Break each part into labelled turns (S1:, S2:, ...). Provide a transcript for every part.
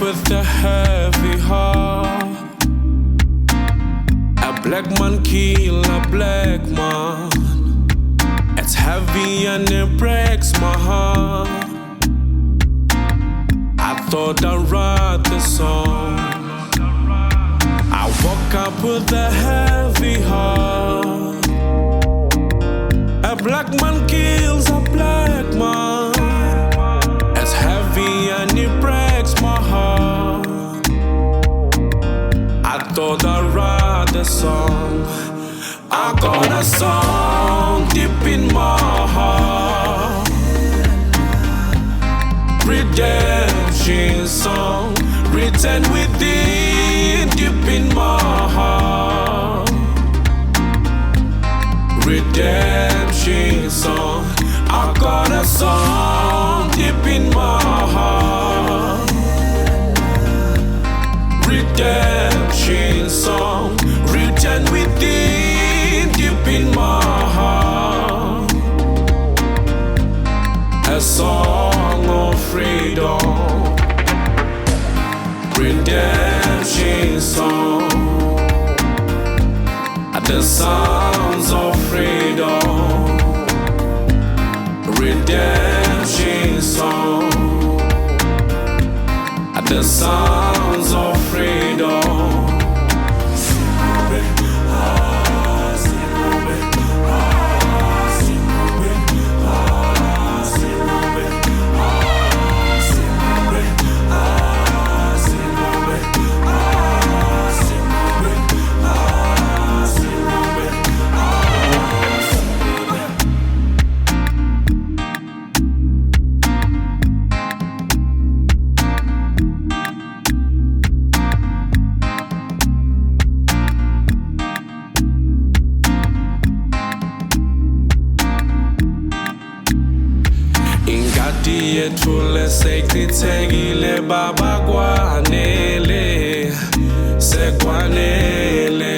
S1: with a heavy heart. A black man kill a black man. It's heavy and it breaks my heart. I thought I'd write the song. I woke up with a heavy heart. A black man kills a black man. It's heavy and it breaks my heart. I thought I'd write a song. I got a song deep in my heart. Redemption song written within deep in my heart. Redemption song. I got a song deep in my heart. Redemption song written within deep in my heart. A song of freedom. Redemption song. The sounds of freedom. Redemption song. The sounds of freedom. Yethule sekithekile baba kwanele sekwanele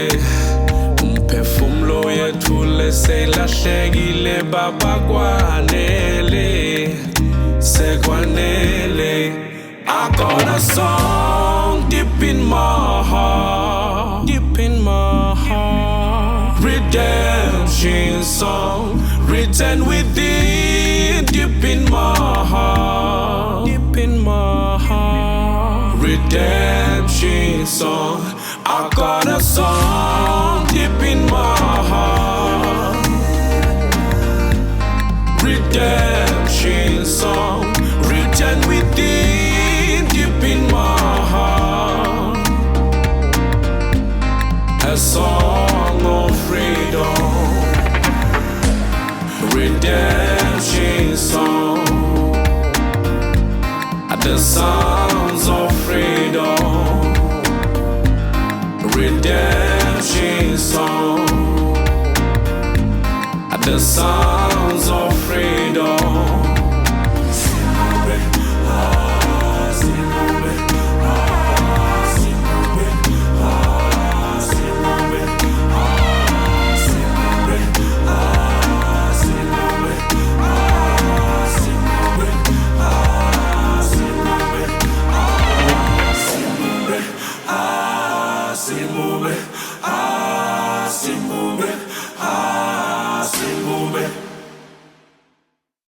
S1: umphefumulo yethule selahlekile baba kwanele sekwanele. I got a song deep in my heart, deep in my heart. Redemption song written within deep in my heart, deep in my heart. Redemption song. I got a song deep in my heart. Redemption song written within deep in my heart. A song of freedom. Redemption song. The sounds of freedom. Redemption song. The sounds of freedom.